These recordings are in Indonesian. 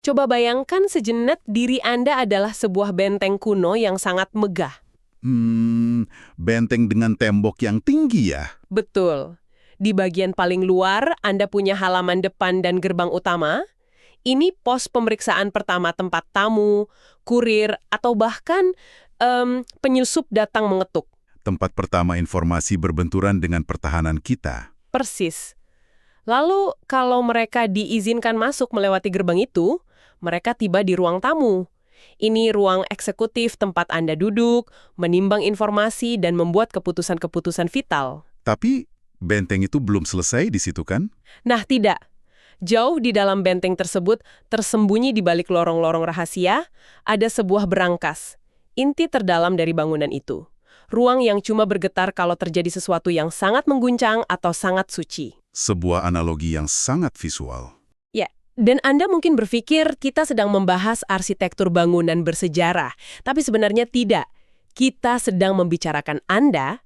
Coba bayangkan sejenak diri Anda adalah sebuah benteng kuno yang sangat megah. Benteng dengan tembok yang tinggi ya? Betul. Di bagian paling luar, Anda punya halaman depan dan gerbang utama. Ini pos pemeriksaan pertama tempat tamu, kurir, atau bahkan penyusup datang mengetuk. Tempat pertama informasi berbenturan dengan pertahanan kita. Persis. Lalu, kalau mereka diizinkan masuk melewati gerbang itu, mereka tiba di ruang tamu. Ini ruang eksekutif tempat Anda duduk, menimbang informasi, dan membuat keputusan-keputusan vital. Tapi benteng itu belum selesai di situ kan? Nah, tidak. Jauh di dalam benteng tersebut, tersembunyi di balik lorong-lorong rahasia, ada sebuah berangkas, inti terdalam dari bangunan itu. Ruang yang cuma bergetar kalau terjadi sesuatu yang sangat mengguncang atau sangat suci. Sebuah analogi yang sangat visual. Ya, dan Anda mungkin berpikir kita sedang membahas arsitektur bangunan bersejarah, tapi sebenarnya tidak. Kita sedang membicarakan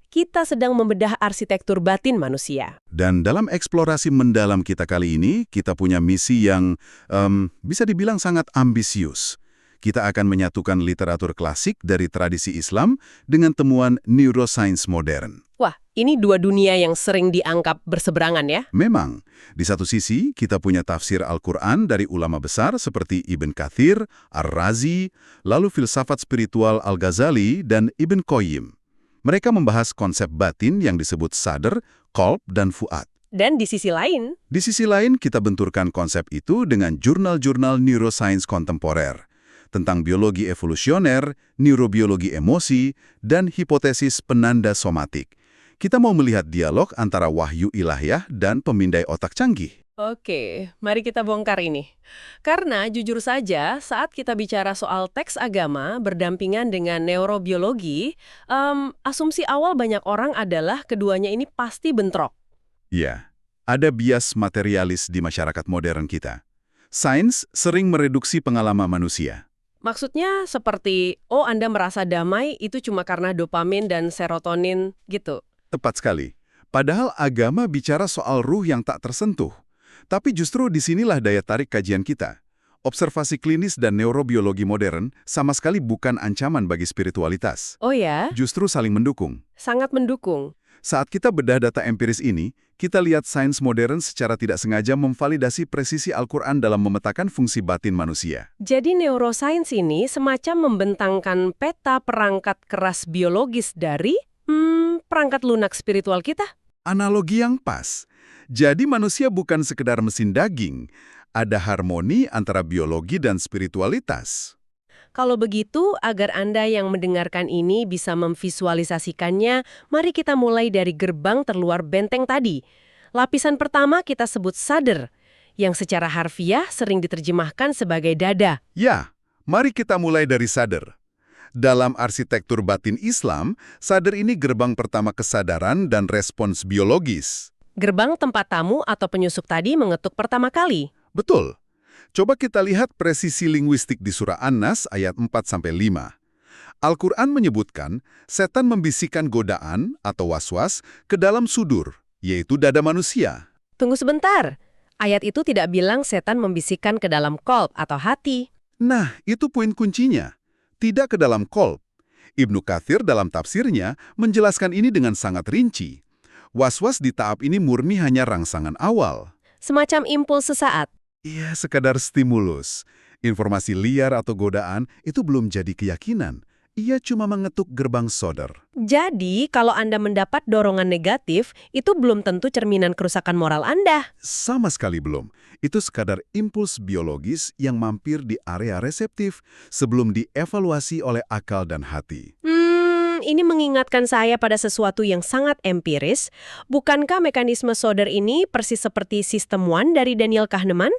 kita sedang membedah arsitektur batin manusia. Dan dalam eksplorasi mendalam kita kali ini, kita punya misi yang bisa dibilang sangat ambisius. Kita akan menyatukan literatur klasik dari tradisi Islam dengan temuan neuroscience modern. Wah, ini dua dunia yang sering dianggap berseberangan ya? Memang, di satu sisi kita punya tafsir Al-Quran dari ulama besar seperti Ibn Kathir, Ar-Razi, lalu filsafat spiritual Al-Ghazali dan Ibn Qayyim. Mereka membahas konsep batin yang disebut sadr, qalb, dan fuad. Dan di sisi lain, kita benturkan konsep itu dengan jurnal-jurnal neuroscience kontemporer tentang biologi evolusioner, neurobiologi emosi, dan hipotesis penanda somatik. Kita mau melihat dialog antara wahyu ilahiyah dan pemindai otak canggih. Oke, mari kita bongkar ini. Karena jujur saja, saat kita bicara soal teks agama berdampingan dengan neurobiologi, asumsi awal banyak orang adalah keduanya ini pasti bentrok. Ya, ada bias materialis di masyarakat modern kita. Sains sering mereduksi pengalaman manusia. Maksudnya seperti, Anda merasa damai itu cuma karena dopamin dan serotonin gitu. Tepat sekali. Padahal agama bicara soal ruh yang tak tersentuh. Tapi justru disinilah daya tarik kajian kita. Observasi klinis dan neurobiologi modern sama sekali bukan ancaman bagi spiritualitas. Oh ya? Justru saling mendukung. Sangat mendukung. Saat kita bedah data empiris ini, kita lihat sains modern secara tidak sengaja memvalidasi presisi Al-Quran dalam memetakan fungsi batin manusia. Jadi neuroscience ini semacam membentangkan peta perangkat keras biologis dari perangkat lunak spiritual kita? Analogi yang pas. Jadi manusia bukan sekedar mesin daging, ada harmoni antara biologi dan spiritualitas. Kalau begitu, agar Anda yang mendengarkan ini bisa memvisualisasikannya, mari kita mulai dari gerbang terluar benteng tadi. Lapisan pertama kita sebut sadr, yang secara harfiah sering diterjemahkan sebagai dada. Ya, mari kita mulai dari sadr. Dalam arsitektur batin Islam, sadr ini gerbang pertama kesadaran dan respons biologis. Gerbang tempat tamu atau penyusup tadi mengetuk pertama kali. Betul. Coba kita lihat presisi linguistik di surah An-Nas ayat 4-5. Al-Quran menyebutkan setan membisikkan godaan atau waswas ke dalam sudur, yaitu dada manusia. Tunggu sebentar. Ayat itu tidak bilang setan membisikkan ke dalam qalb atau hati. Nah, itu poin kuncinya. Tidak ke dalam qalb. Ibnu Kathir dalam tafsirnya menjelaskan ini dengan sangat rinci. Was-was di tahap ini murni hanya rangsangan awal. Semacam impuls sesaat. Iya, sekadar stimulus. Informasi liar atau godaan itu belum jadi keyakinan. Ia cuma mengetuk gerbang sadr. Jadi, kalau Anda mendapat dorongan negatif, itu belum tentu cerminan kerusakan moral Anda. Sama sekali belum. Itu sekadar impuls biologis yang mampir di area reseptif sebelum dievaluasi oleh akal dan hati. Ini mengingatkan saya pada sesuatu yang sangat empiris. Bukankah mekanisme sadr ini persis seperti System One dari Daniel Kahneman?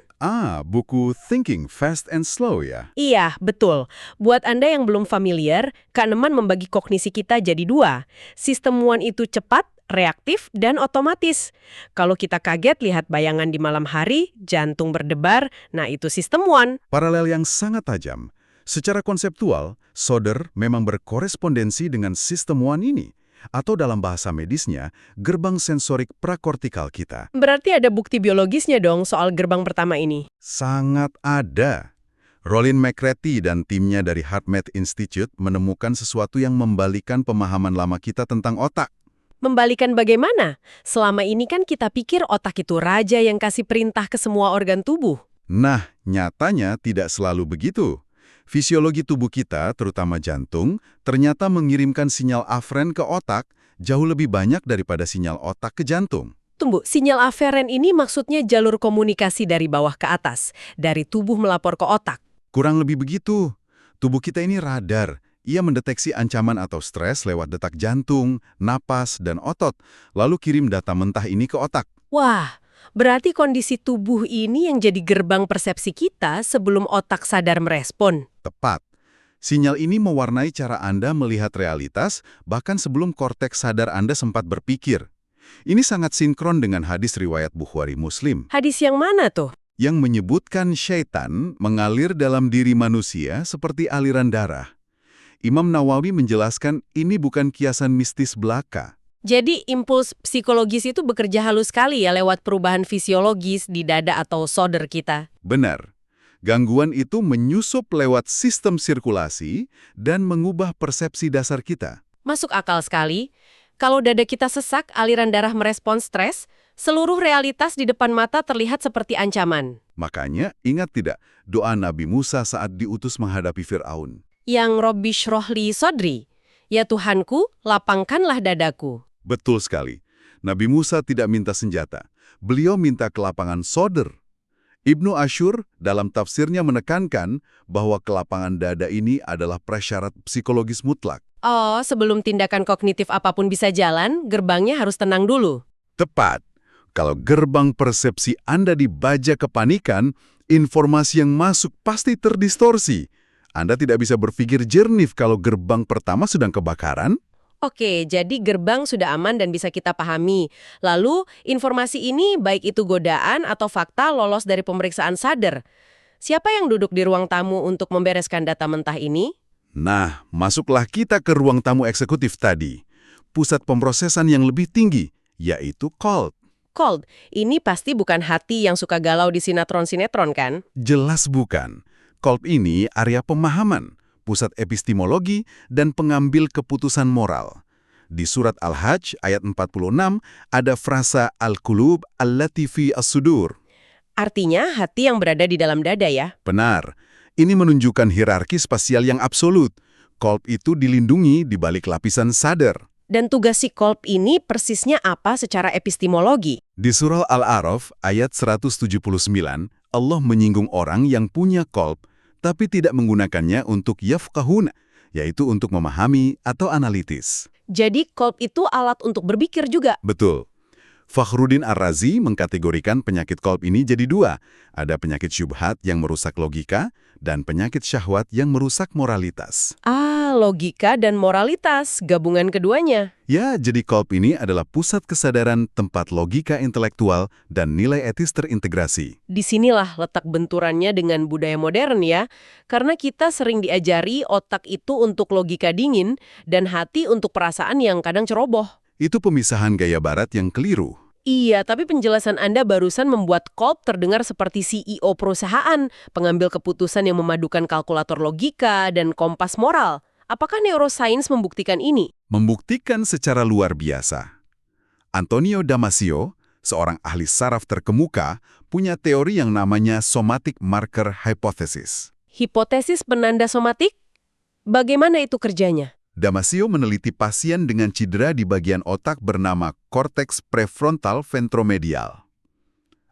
Buku Thinking Fast and Slow ya? Iya, betul. Buat Anda yang belum familiar, Kahneman membagi kognisi kita jadi dua. System One itu cepat, reaktif, dan otomatis. Kalau kita kaget lihat bayangan di malam hari, jantung berdebar, nah itu System One. Paralel yang sangat tajam. Secara konseptual, sadr memang berkorespondensi dengan System One ini, atau dalam bahasa medisnya, gerbang sensorik prakortikal kita. Berarti ada bukti biologisnya dong soal gerbang pertama ini? Sangat ada. Rollin McCarthy dan timnya dari HeartMath Institute menemukan sesuatu yang membalikan pemahaman lama kita tentang otak. Membalikan bagaimana? Selama ini kan kita pikir otak itu raja yang kasih perintah ke semua organ tubuh. Nah, nyatanya tidak selalu begitu. Fisiologi tubuh kita, terutama jantung, ternyata mengirimkan sinyal aferen ke otak jauh lebih banyak daripada sinyal otak ke jantung. Tunggu, sinyal aferen ini maksudnya jalur komunikasi dari bawah ke atas, dari tubuh melapor ke otak. Kurang lebih begitu. Tubuh kita ini radar. Ia mendeteksi ancaman atau stres lewat detak jantung, napas, dan otot, lalu kirim data mentah ini ke otak. Wah, berarti kondisi tubuh ini yang jadi gerbang persepsi kita sebelum otak sadar merespon. Tepat. Sinyal ini mewarnai cara Anda melihat realitas, bahkan sebelum korteks sadar Anda sempat berpikir. Ini sangat sinkron dengan hadis riwayat Bukhari Muslim, Hadis yang mana tuh? yang menyebutkan syaitan mengalir dalam diri manusia seperti aliran darah. Imam Nawawi menjelaskan ini bukan kiasan mistis belaka. Jadi impuls psikologis itu bekerja halus sekali ya lewat perubahan fisiologis di dada atau solder kita. Benar. Gangguan itu menyusup lewat sistem sirkulasi dan mengubah persepsi dasar kita. Masuk akal sekali. Kalau dada kita sesak, aliran darah merespon stres, seluruh realitas di depan mata terlihat seperti ancaman. Makanya, ingat tidak doa Nabi Musa saat diutus menghadapi Fir'aun? Yang Robbi Shrohli Sodri, ya Tuhanku, lapangkanlah dadaku. Betul sekali. Nabi Musa tidak minta senjata. Beliau minta kelapangan soder. Ibnu Ashur dalam tafsirnya menekankan bahwa kelapangan dada ini adalah prasyarat psikologis mutlak. Oh, sebelum tindakan kognitif apapun bisa jalan, gerbangnya harus tenang dulu. Tepat. Kalau gerbang persepsi Anda dibaja kepanikan, informasi yang masuk pasti terdistorsi. Anda tidak bisa berpikir jernih kalau gerbang pertama sedang kebakaran. Oke, jadi gerbang sudah aman dan bisa kita pahami. Lalu, informasi ini baik itu godaan atau fakta lolos dari pemeriksaan sadar. Siapa yang duduk di ruang tamu untuk membereskan data mentah ini? Nah, masuklah kita ke ruang tamu eksekutif tadi. Pusat pemrosesan yang lebih tinggi, yaitu Cold. Cold, ini pasti bukan hati yang suka galau di sinetron-sinetron kan? Jelas bukan. Cold ini area pemahaman, pusat epistemologi, dan pengambil keputusan moral. Di surat Al-Hajj ayat 46 ada frasa al-qulub allati fi as-sudur. Artinya hati yang berada di dalam dada ya? Benar. Ini menunjukkan hierarki spasial yang absolut. Kolb itu dilindungi di balik lapisan sadar. Dan tugas si kolb ini persisnya apa secara epistemologi? Di surah Al-A'raf ayat 179, Allah menyinggung orang yang punya kolb tapi tidak menggunakannya untuk yafqahuna, yaitu untuk memahami atau analitis. Jadi kolb itu alat untuk berpikir juga? Betul. Fakhruddin Ar-Razi mengkategorikan penyakit kolb ini jadi dua. Ada penyakit syubhat yang merusak logika dan penyakit syahwat yang merusak moralitas. Logika dan moralitas, gabungan keduanya. Ya, jadi kolb ini adalah pusat kesadaran tempat logika intelektual dan nilai etis terintegrasi. Disinilah letak benturannya dengan budaya modern ya. Karena kita sering diajari otak itu untuk logika dingin dan hati untuk perasaan yang kadang ceroboh. Itu pemisahan gaya barat yang keliru. Iya, tapi penjelasan Anda barusan membuat kolb terdengar seperti CEO perusahaan, pengambil keputusan yang memadukan kalkulator logika dan kompas moral. Apakah neuroscience membuktikan ini? Membuktikan secara luar biasa. Antonio Damasio, seorang ahli saraf terkemuka, punya teori yang namanya somatic marker hypothesis. Hipotesis penanda somatik? Bagaimana itu kerjanya? Damasio meneliti pasien dengan cedera di bagian otak bernama korteks prefrontal ventromedial.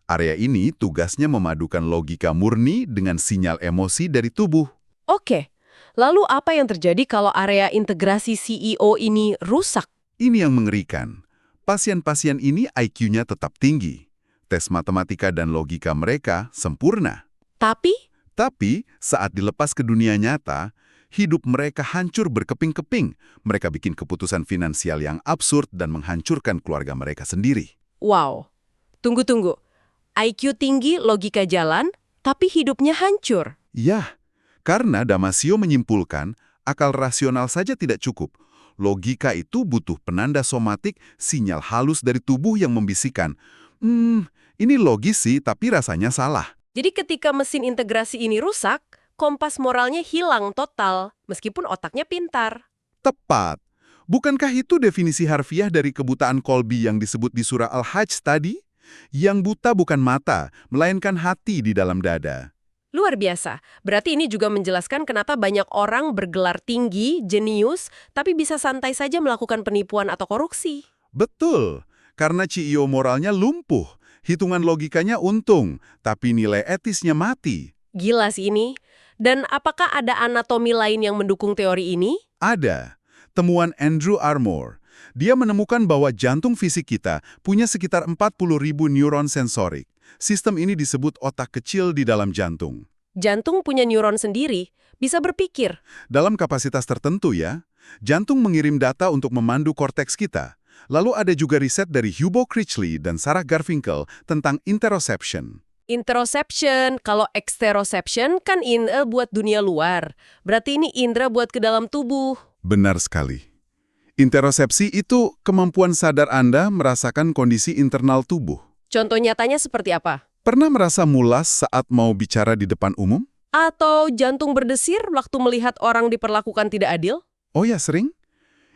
Area ini tugasnya memadukan logika murni dengan sinyal emosi dari tubuh. Oke, lalu apa yang terjadi kalau area integrasi CEO ini rusak? Ini yang mengerikan. Pasien-pasien ini IQ-nya tetap tinggi. Tes matematika dan logika mereka sempurna. Tapi saat dilepas ke dunia nyata, hidup mereka hancur berkeping-keping. Mereka bikin keputusan finansial yang absurd dan menghancurkan keluarga mereka sendiri. Wow, tunggu. IQ tinggi, logika jalan, tapi hidupnya hancur. Ya, karena Damasio menyimpulkan akal rasional saja tidak cukup. Logika itu butuh penanda somatik, sinyal halus dari tubuh yang membisikkan, ini logis sih, tapi rasanya salah. Jadi ketika mesin integrasi ini rusak, kompas moralnya hilang total, meskipun otaknya pintar. Tepat. Bukankah itu definisi harfiah dari kebutaan Kolbi yang disebut di surah Al-Hajj tadi? Yang buta bukan mata, melainkan hati di dalam dada. Luar biasa. Berarti ini juga menjelaskan kenapa banyak orang bergelar tinggi, jenius, tapi bisa santai saja melakukan penipuan atau korupsi. Betul, karena CEO moralnya lumpuh, hitungan logikanya untung, tapi nilai etisnya mati. Gila sih ini. Dan apakah ada anatomi lain yang mendukung teori ini? Ada. Temuan Andrew Armour. Dia menemukan bahwa jantung fisik kita punya sekitar 40.000 neuron sensorik. Sistem ini disebut otak kecil di dalam jantung. Jantung punya neuron sendiri, bisa berpikir. Dalam kapasitas tertentu ya, jantung mengirim data untuk memandu korteks kita. Lalu ada juga riset dari Hugo Critchley dan Sarah Garfinkel tentang interoception. Interoception, kalau exteroception kan buat dunia luar. Berarti ini indera buat ke dalam tubuh. Benar sekali. Interosepsi itu kemampuan sadar Anda merasakan kondisi internal tubuh. Contoh nyatanya seperti apa? Pernah merasa mulas saat mau bicara di depan umum? Atau jantung berdesir waktu melihat orang diperlakukan tidak adil? Oh ya, sering.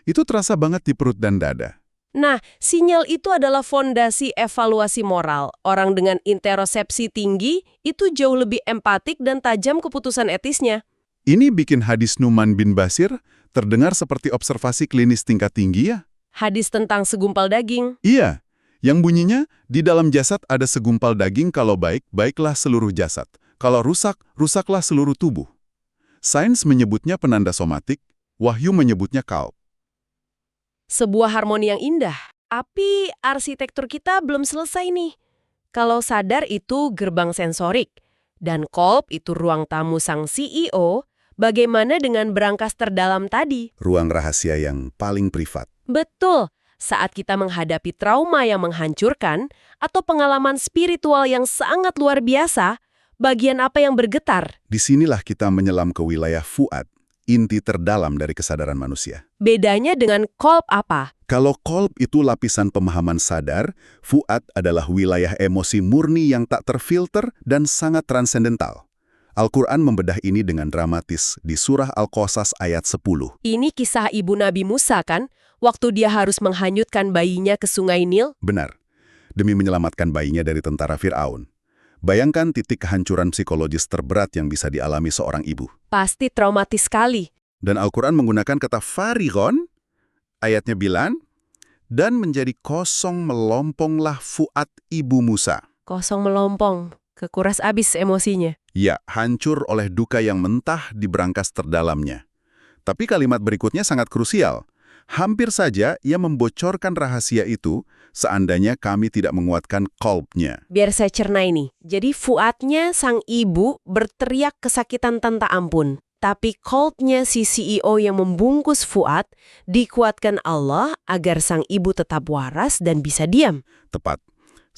Itu terasa banget di perut dan dada. Nah, sinyal itu adalah fondasi evaluasi moral. Orang dengan interosepsi tinggi itu jauh lebih empatik dan tajam keputusan etisnya. Ini bikin hadis Nu'man bin Bashir terdengar seperti observasi klinis tingkat tinggi ya? Hadis tentang segumpal daging. Iya, yang bunyinya, di dalam jasad ada segumpal daging, kalau baik, baiklah seluruh jasad. Kalau rusak, rusaklah seluruh tubuh. Sains menyebutnya penanda somatik, Wahyu menyebutnya qalb. Sebuah harmoni yang indah. Tapi arsitektur kita belum selesai nih. Kalau sadar itu gerbang sensorik, dan qalb itu ruang tamu sang CEO, bagaimana dengan berangkas terdalam tadi? Ruang rahasia yang paling privat. Betul. Saat kita menghadapi trauma yang menghancurkan atau pengalaman spiritual yang sangat luar biasa, bagian apa yang bergetar? Disinilah kita menyelam ke wilayah fuad, inti terdalam dari kesadaran manusia. Bedanya dengan qalb apa? Kalau qalb itu lapisan pemahaman sadar, fuad adalah wilayah emosi murni yang tak terfilter dan sangat transendental. Al-Quran membedah ini dengan dramatis di surah Al-Qasas ayat 10. Ini kisah ibu Nabi Musa kan? Waktu dia harus menghanyutkan bayinya ke sungai Nil? Benar. Demi menyelamatkan bayinya dari tentara Fir'aun. Bayangkan titik kehancuran psikologis terberat yang bisa dialami seorang ibu. Pasti traumatis sekali. Dan Al-Quran menggunakan kata farigon, ayatnya bilang, dan menjadi kosong melomponglah fuad ibu Musa. Kosong melompong, kekuras abis emosinya. Ya, hancur oleh duka yang mentah di berangkas terdalamnya. Tapi kalimat berikutnya sangat krusial. Hampir saja ia membocorkan rahasia itu seandainya kami tidak menguatkan qalbnya. Biar saya cerna ini. Jadi fuadnya sang ibu berteriak kesakitan tanpa ampun. Tapi qalbnya si CEO yang membungkus fuad dikuatkan Allah agar sang ibu tetap waras dan bisa diam. Tepat.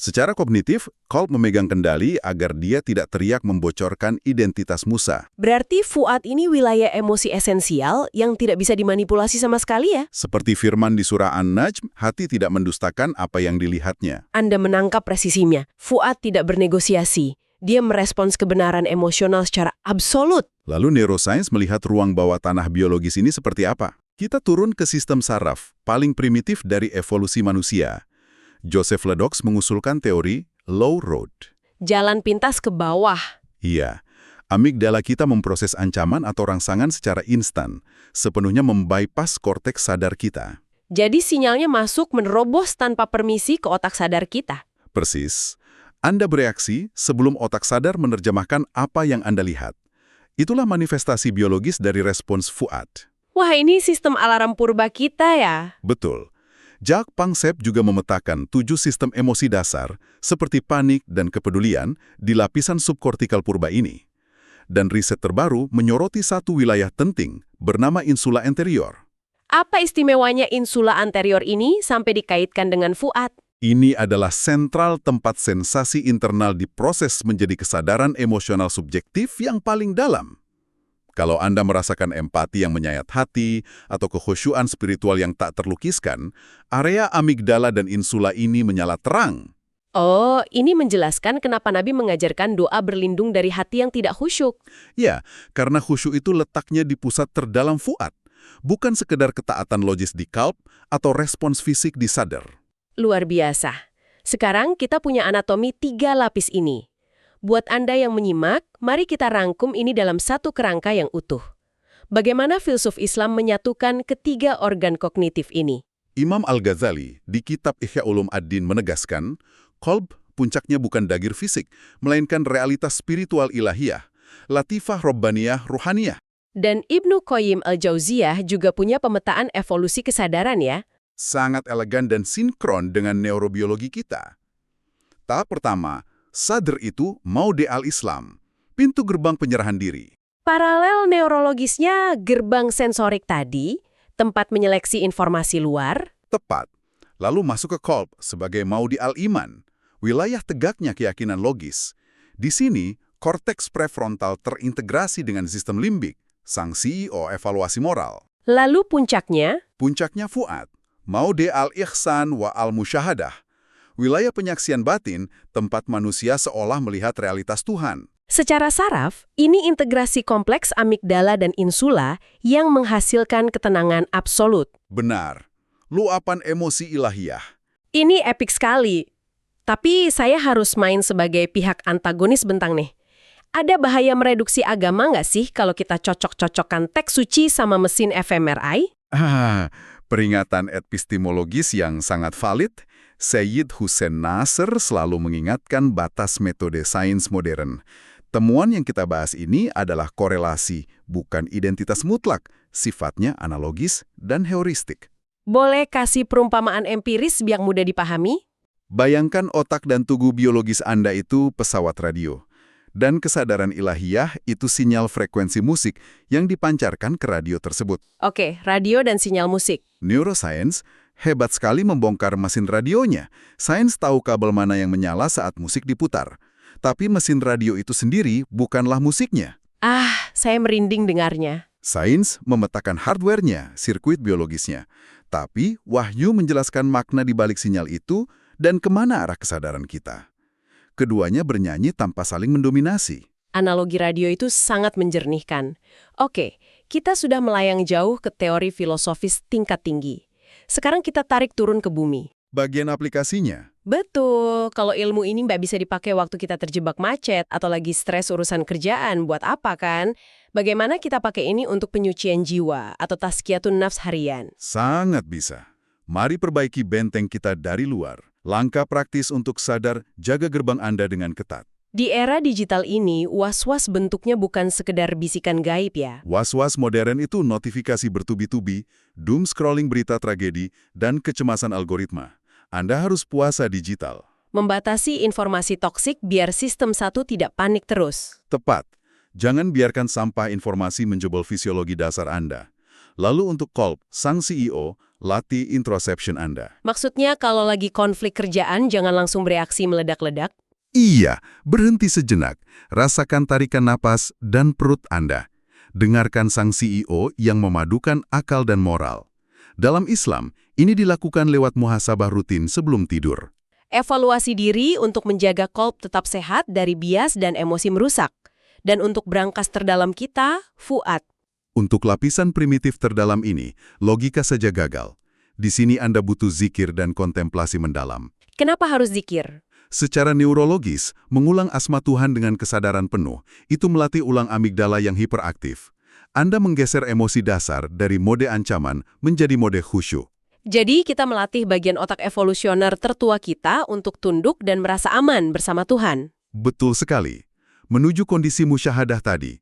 Secara kognitif, qalb memegang kendali agar dia tidak teriak membocorkan identitas Musa. Berarti fuad ini wilayah emosi esensial yang tidak bisa dimanipulasi sama sekali ya? Seperti firman di surah An-Najm, hati tidak mendustakan apa yang dilihatnya. Anda menangkap presisinya. Fuad tidak bernegosiasi. Dia merespons kebenaran emosional secara absolut. Lalu neuroscience melihat ruang bawah tanah biologis ini seperti apa? Kita turun ke sistem saraf, paling primitif dari evolusi manusia. Joseph Ledoux mengusulkan teori low road. Jalan pintas ke bawah. Iya, amigdala kita memproses ancaman atau rangsangan secara instan, sepenuhnya membypass korteks sadar kita. Jadi sinyalnya masuk menerobos tanpa permisi ke otak sadar kita. Persis. Anda bereaksi sebelum otak sadar menerjemahkan apa yang Anda lihat. Itulah manifestasi biologis dari respons fuad. Wah, ini sistem alarm purba kita ya? Betul. Jaak Panksepp juga memetakan 7 sistem emosi dasar, seperti panik dan kepedulian, di lapisan subkortikal purba ini. Dan riset terbaru menyoroti satu wilayah penting, bernama insula anterior. Apa istimewanya insula anterior ini sampai dikaitkan dengan fuad? Ini adalah sentral tempat sensasi internal diproses menjadi kesadaran emosional subjektif yang paling dalam. Kalau Anda merasakan empati yang menyayat hati atau kekhusyuan spiritual yang tak terlukiskan, area amigdala dan insula ini menyala terang. Oh, ini menjelaskan kenapa Nabi mengajarkan doa berlindung dari hati yang tidak khusyuk. Ya, karena khusyuk itu letaknya di pusat terdalam fuad, bukan sekedar ketaatan logis di kalb atau respons fisik di sadar. Luar biasa. Sekarang kita punya anatomi 3 lapis ini. Buat Anda yang menyimak, mari kita rangkum ini dalam satu kerangka yang utuh. Bagaimana filsuf Islam menyatukan ketiga organ kognitif ini? Imam Al-Ghazali di kitab Ihya Ulum Ad-Din menegaskan, qalb puncaknya bukan dagir fisik, melainkan realitas spiritual ilahiyah, latifah robbaniyah ruhaniyah. Dan Ibnu Qayyim al-Jauziyah juga punya pemetaan evolusi kesadaran ya. Sangat elegan dan sinkron dengan neurobiologi kita. Tahap pertama, sadr itu maude al-Islam, pintu gerbang penyerahan diri. Paralel neurologisnya gerbang sensorik tadi, tempat menyeleksi informasi luar. Tepat. Lalu masuk ke qalb sebagai maudi al-iman, wilayah tegaknya keyakinan logis. Di sini, korteks prefrontal terintegrasi dengan sistem limbik, sang CEO evaluasi moral. Lalu puncaknya, Puncaknya fuad, maude al-ihsan wa al-musyahadah, wilayah penyaksian batin, tempat manusia seolah melihat realitas Tuhan. secara saraf, ini integrasi kompleks amigdala dan insula yang menghasilkan ketenangan absolut. Benar, luapan emosi ilahiyah. Ini epik sekali. Tapi saya harus main sebagai pihak antagonis bentang nih. Ada bahaya mereduksi agama nggak sih kalau kita cocok-cocokkan teks suci sama mesin fMRI? Peringatan epistemologis yang sangat valid. Sayyid Hussein Nasr selalu mengingatkan batas metode sains modern. Temuan yang kita bahas ini adalah korelasi, bukan identitas mutlak, sifatnya analogis dan heuristik. Boleh kasih perumpamaan empiris biar mudah dipahami? Bayangkan otak dan tugu biologis Anda itu pesawat radio. Dan kesadaran ilahiyah itu sinyal frekuensi musik yang dipancarkan ke radio tersebut. Oke, radio dan sinyal musik. Neuroscience hebat sekali membongkar mesin radionya. Sains tahu kabel mana yang menyala saat musik diputar. Tapi mesin radio itu sendiri bukanlah musiknya. Saya merinding dengarnya. Sains memetakan hardware-nya, sirkuit biologisnya. Tapi wahyu menjelaskan makna di balik sinyal itu dan kemana arah kesadaran kita. Keduanya bernyanyi tanpa saling mendominasi. Analogi radio itu sangat menjernihkan. Oke, kita sudah melayang jauh ke teori filosofis tingkat tinggi. Sekarang kita tarik turun ke bumi. Bagian aplikasinya, Betul, kalau ilmu ini nggak bisa dipakai waktu kita terjebak macet atau lagi stres urusan kerjaan, buat apa kan? Bagaimana kita pakai ini untuk penyucian jiwa atau tazkiyatun nafs harian? sangat bisa. Mari perbaiki benteng kita dari luar. Langkah praktis untuk sadar, jaga gerbang Anda dengan ketat. Di era digital ini, was-was bentuknya bukan sekedar bisikan gaib ya. Was-was modern itu notifikasi bertubi-tubi, doom scrolling berita tragedi, dan kecemasan algoritma. Anda harus puasa digital. Membatasi informasi toksik biar sistem satu tidak panik terus. Tepat. Jangan biarkan sampah informasi menjebol fisiologi dasar Anda. Lalu untuk qalb, sang CEO, latih introception Anda. Maksudnya kalau lagi konflik kerjaan jangan langsung bereaksi meledak-ledak? Iya, berhenti sejenak. Rasakan tarikan napas dan perut Anda. Dengarkan sang CEO yang memadukan akal dan moral. Dalam Islam, ini dilakukan lewat muhasabah rutin sebelum tidur. Evaluasi diri untuk menjaga qalb tetap sehat dari bias dan emosi merusak. Dan untuk brankas terdalam kita, fuad. Untuk lapisan primitif terdalam ini, logika saja gagal. Di sini Anda butuh zikir dan kontemplasi mendalam. Kenapa harus zikir? Secara neurologis, mengulang asma Tuhan dengan kesadaran penuh, itu melatih ulang amigdala yang hiperaktif. Anda menggeser emosi dasar dari mode ancaman menjadi mode khusyuk. Jadi kita melatih bagian otak evolusioner tertua kita untuk tunduk dan merasa aman bersama Tuhan. Betul sekali. Menuju kondisi musyahadah tadi.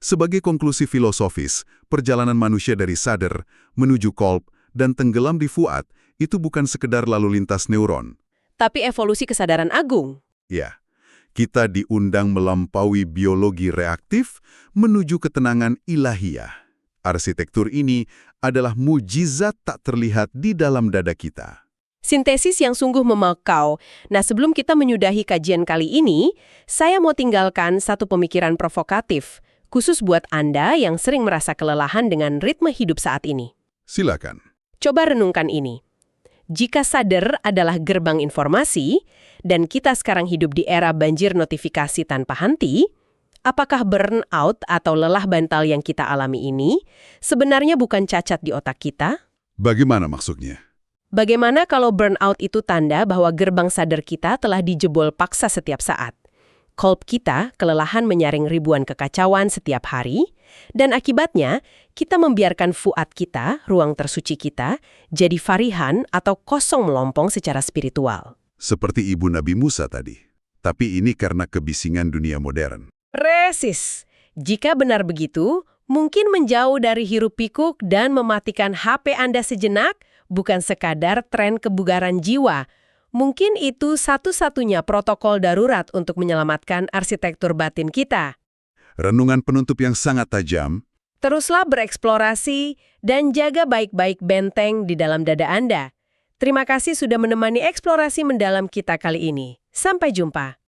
Sebagai konklusi filosofis, perjalanan manusia dari sadar, menuju qalb, dan tenggelam di fuad, itu bukan sekedar lalu lintas neuron. Tapi evolusi kesadaran agung. Ya, kita diundang melampaui biologi reaktif menuju ketenangan ilahiyah. Arsitektur ini adalah mujizat tak terlihat di dalam dada kita. Sintesis yang sungguh memukau. Nah, sebelum kita menyudahi kajian kali ini, saya mau tinggalkan satu pemikiran provokatif, khusus buat Anda yang sering merasa kelelahan dengan ritme hidup saat ini. Silakan. Coba renungkan ini. Jika sadar adalah gerbang informasi, dan kita sekarang hidup di era banjir notifikasi tanpa henti, apakah burnout atau lelah bantal yang kita alami ini sebenarnya bukan cacat di otak kita? Bagaimana maksudnya? Bagaimana kalau burnout itu tanda bahwa gerbang sadar kita telah dijebol paksa setiap saat? Kolb kita kelelahan menyaring ribuan kekacauan setiap hari, dan akibatnya kita membiarkan fuad kita, ruang tersuci kita, jadi farihan atau kosong melompong secara spiritual. Seperti ibu Nabi Musa tadi. Tapi ini karena kebisingan dunia modern. Presis. Jika benar begitu, mungkin menjauh dari hiruk-pikuk dan mematikan HP Anda sejenak bukan sekadar tren kebugaran jiwa. Mungkin itu satu-satunya protokol darurat untuk menyelamatkan arsitektur batin kita. Renungan penutup yang sangat tajam. Teruslah bereksplorasi dan jaga baik-baik benteng di dalam dada Anda. Terima kasih sudah menemani eksplorasi mendalam kita kali ini. Sampai jumpa.